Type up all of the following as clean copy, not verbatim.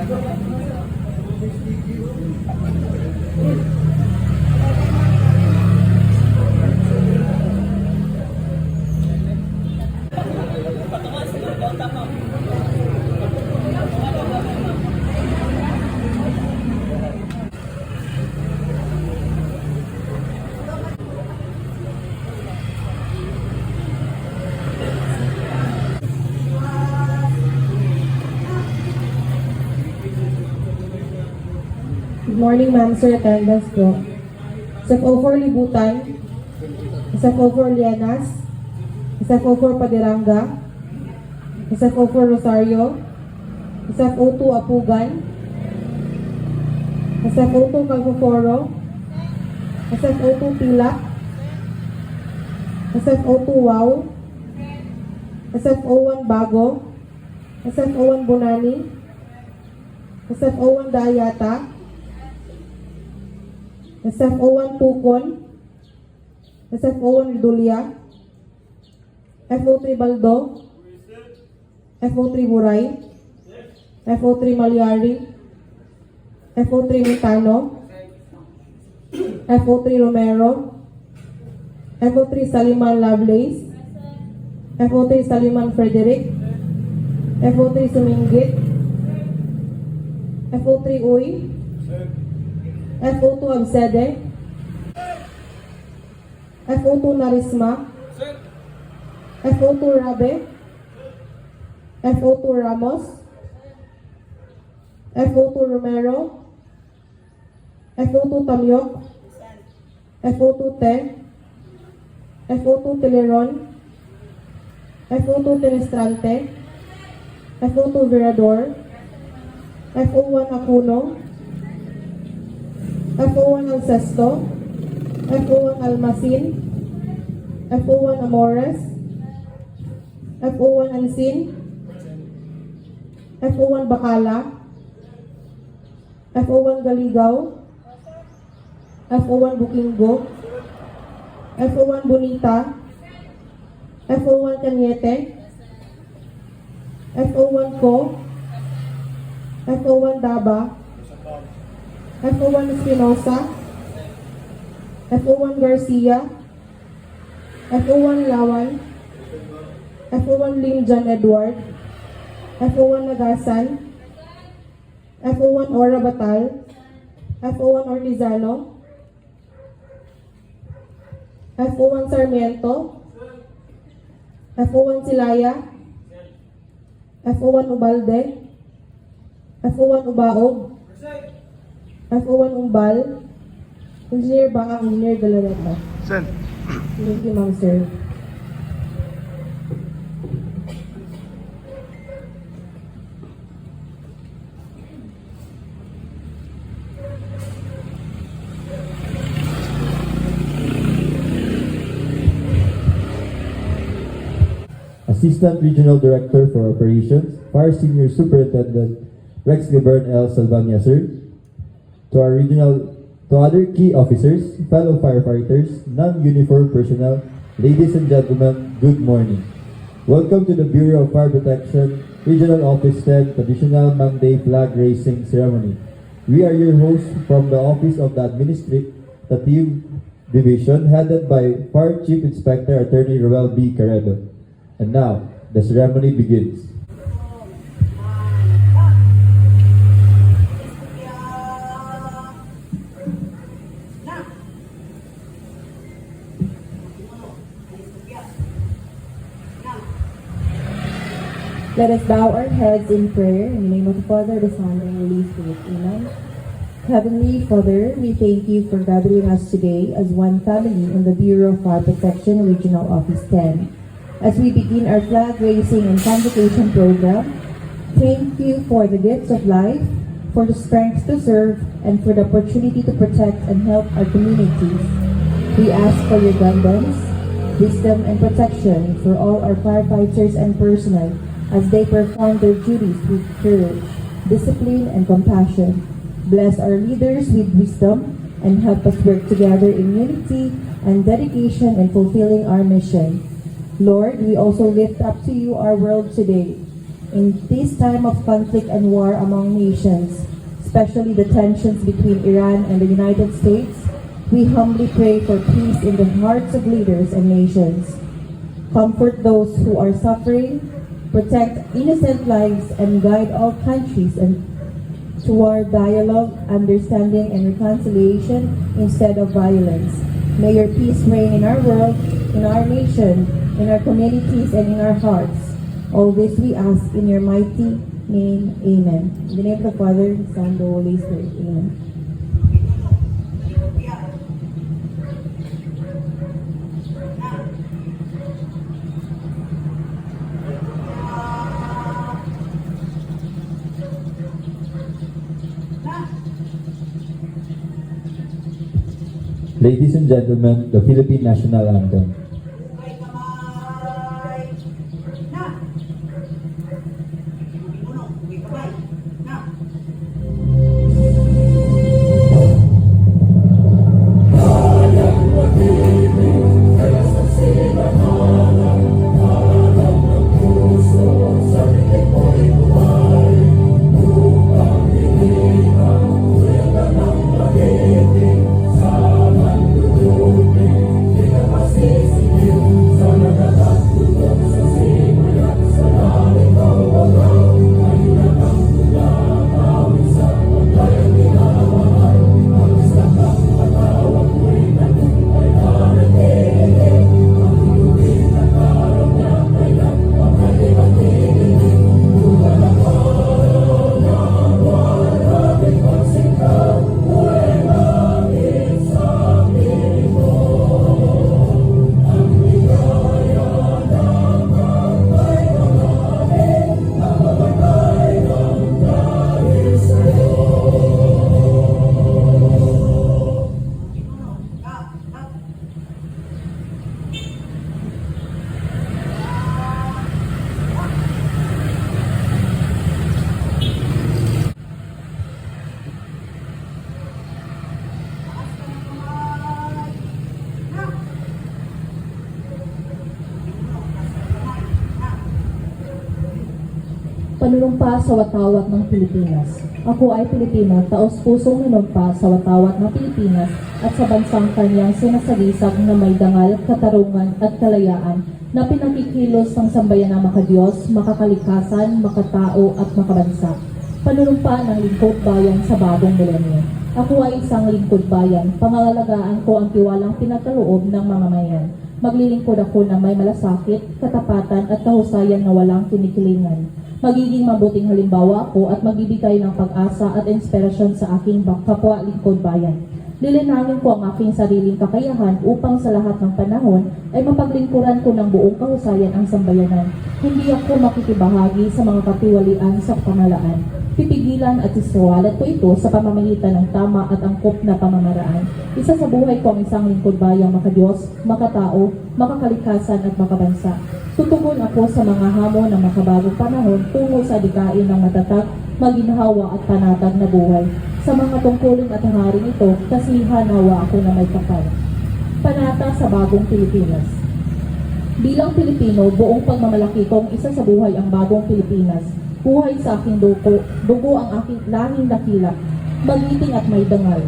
Good morning, ma'am, sir, attendance po. SF04 Libutan, SF04 Lianas, SF04 Padiranga, SF04 Rosario, SF02 Apugan, SF02 Calvoforo, SF02 Pilak, SF02 Wow, SF01 Bago, SF01 Bonani, SF01 Daayata, SF01 Pukon, SF01 Dulia, FO3 Baldo, FO3 Buray, FO3 Malyari, FO3 Mitano, FO3 Romero, FO3 Saliman Lovelace, FO3 Saliman Frederick, FO3 Sumingit, FO3 Uy, FO2 Absede, FO2 Narisma, FO2 Rabe, FO2 Ramos, FO2 Romero, FO2 Tamyok, FO2 Te, FO2 Teleron, FO2 Tenestrante, FO2 Virador, FO1 Acuno, FO1 Alcesto, FO1 Almasin, FO1 Amores, FO1 Ansin, FO1 Bacala, FO1 Galigaw, FO1 Bukinggo, FO1 Bonita, FO1 Cañete, FO1 Co, FO1 Daba, FO1 Espinosa, FO1 Garcia, FO1 Lawan, FO1 Lim John Edward, FO1 Nagasan, FO1 Ora Batal, FO1 Ortizano, FO1 Sarmiento, FO1 Silaya, FO1 Ubalde, FO1 Ubaog, FO1 Umbal, Engineer Baka, Engineer Galareta. Send. Thank you, ma'am, sir. Assistant Regional Director for Operations, Fire Senior Superintendent Rex Gibern L. Salvania, sir. To other key officers, fellow firefighters, non-uniform personnel, ladies and gentlemen, good morning. Welcome to the Bureau of Fire Protection Regional Office 10 Traditional Monday Flag Raising Ceremony. We are your hosts from the Office of the Administrative Division, headed by Fire Chief Inspector Attorney Roel B. Caredo. And now, the ceremony begins. Let us bow our heads in prayer in the name of the Father, the Son, and the Holy Spirit. Amen. Heavenly Father, we thank you for gathering us today as one family in the Bureau of Fire Protection Regional Office 10. As we begin our flag raising and convocation program, thank you for the gifts of life, for the strength to serve, and for the opportunity to protect and help our communities. We ask for your guidance, wisdom, and protection for all our firefighters and personnel as they perform their duties with courage, discipline, and compassion. Bless our leaders with wisdom and help us work together in unity and dedication in fulfilling our mission. Lord, we also lift up to you our world today. In this time of conflict and war among nations, especially the tensions between Iran and the United States, we humbly pray for peace in the hearts of leaders and nations. Comfort those who are suffering, protect innocent lives, and guide all countries and toward dialogue, understanding, and reconciliation instead of violence. May your peace reign in our world, in our nation, in our communities, and in our hearts. All this we ask in your mighty name. Amen. In the name of the Father, the Son, and the Holy Spirit. Amen. Ladies and gentlemen, the Philippine National Anthem. Panunumpa sa watawat ng Pilipinas. Ako ay Pilipino, taos-pusong nanumpa sa watawat ng Pilipinas at sa bansang kanyang sinasagisag na may dangal, katarungan at kalayaan na pinakikilos ng sambayan ng makadiyos, makakalikasan, makatao at makabansa. Panunumpa ng lingkod bayan sa bagong milenyo. Ako ay isang lingkod bayan, pangangalagaan ko ang tiwalang pinagkaloob ng mamamayan. Maglilingkod ako na may malasakit, katapatan at kahusayan na walang kinikilingan. Magiging mabuting halimbawa ako at magbibigay ng pag-asa at inspirasyon sa aking kapwa lingkod bayan. Lilinangin ko ang aking sariling kakayahan upang sa lahat ng panahon ay mapaglingkuran ko ng buong kahusayan ang sambayanan. Hindi ako makikibahagi sa mga katiwalian sa pamahalaan. Pipigilan at isiwalat ko ito sa pamamagitan ng tama at angkop na pamamaraan. Isa sa buhay ko ang isang lingkod bayang makadiyos, makatao, makakalikasan at makabansa. Tutugon ako sa mga hamon ng makabagong panahon tungo sa adikain ng matatag, maginhawa at panatag na buhay. Sa mga tungkulin at hangarin ito, kasihan nawa ako na may kapal. Panata sa bagong Pilipinas. Bilang Pilipino, buong pagmamalaki kong isa sa buhay ang bagong Pilipinas. Buhay sa aking dugo ang aking lahing dakila, magiting at may dangal.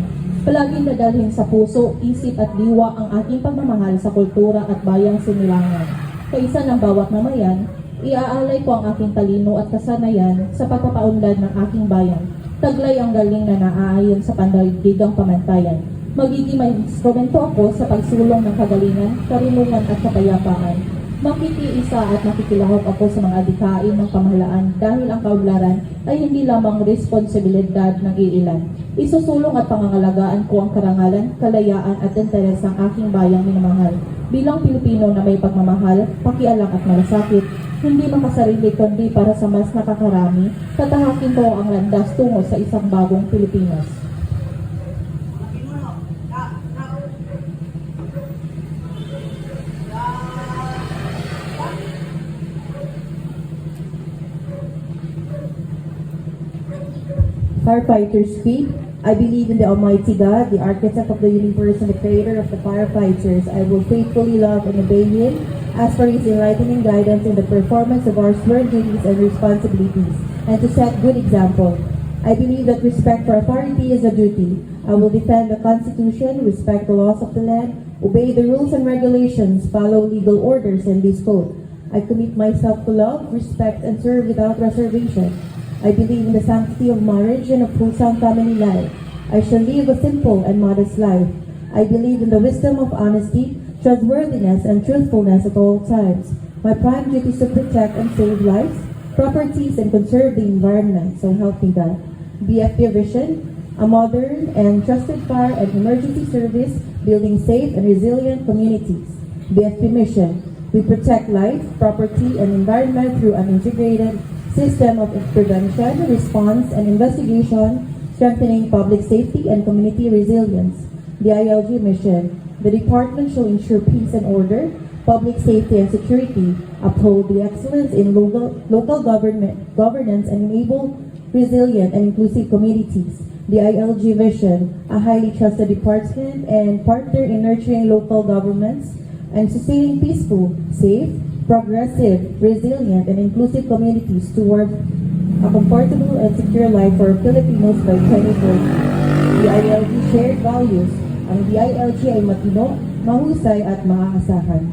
Palaging dadalhin sa puso, isip at diwa ang aking pagmamahal sa kultura at bayang sinilangan. Kaisa ng bawat mamayan, iaalay ko ang aking talino at kasanayan sa pagpapaunlad ng aking bayan. Taglay ang galing na naaayon sa pandaigdigang pamantayan. Magiging may instrumento ako sa pagsulong ng kagalingan, karunungan at kapayapaan. Makikiisa at makikilahok ako sa mga adikain ng pamahalaan dahil ang kaunlaran ay hindi lamang responsibilidad ng iilan. Isusulong at pangangalagaan ko ang karangalan, kalayaan at interes ng aking bayang minamahal. Bilang Pilipino na may pagmamahal, pakialam at malasakit, hindi makasarili kundi para sa mas nakakarami, tatahakin ko ang landas tungo sa isang bagong Pilipinas. Firefighters speak. I believe in the Almighty God, the architect of the universe and the creator of the firefighters. I will faithfully love and obey Him. Ask for His enlightening guidance in the performance of our sworn duties and responsibilities, and to set good example. I believe that respect for authority is a duty. I will defend the Constitution, respect the laws of the land, obey the rules and regulations, follow legal orders, and this code. I commit myself to love, respect, and serve without reservation. I believe in the sanctity of marriage and a wholesome family life. I shall live a simple and modest life. I believe in the wisdom of honesty, trustworthiness, and truthfulness at all times. My prime duty is to protect and save lives, properties, and conserve the environment, so help me God. BFP Vision, a modern and trusted fire and emergency service building safe and resilient communities. BFP Mission, we protect life, property, and environment through an integrated system of prevention, response, and investigation, strengthening public safety and community resilience. The ILG Mission, the department shall ensure peace and order, public safety and security, uphold the excellence in local governance, and enable resilient and inclusive communities. The ILG Vision, a highly trusted department and partner in nurturing local governments and sustaining peaceful, safe, progressive, resilient, and inclusive communities toward a comfortable and secure life for Filipinos by 2040. The ILG shared values. Ang DILG ay matino, mahusay at maaasahan.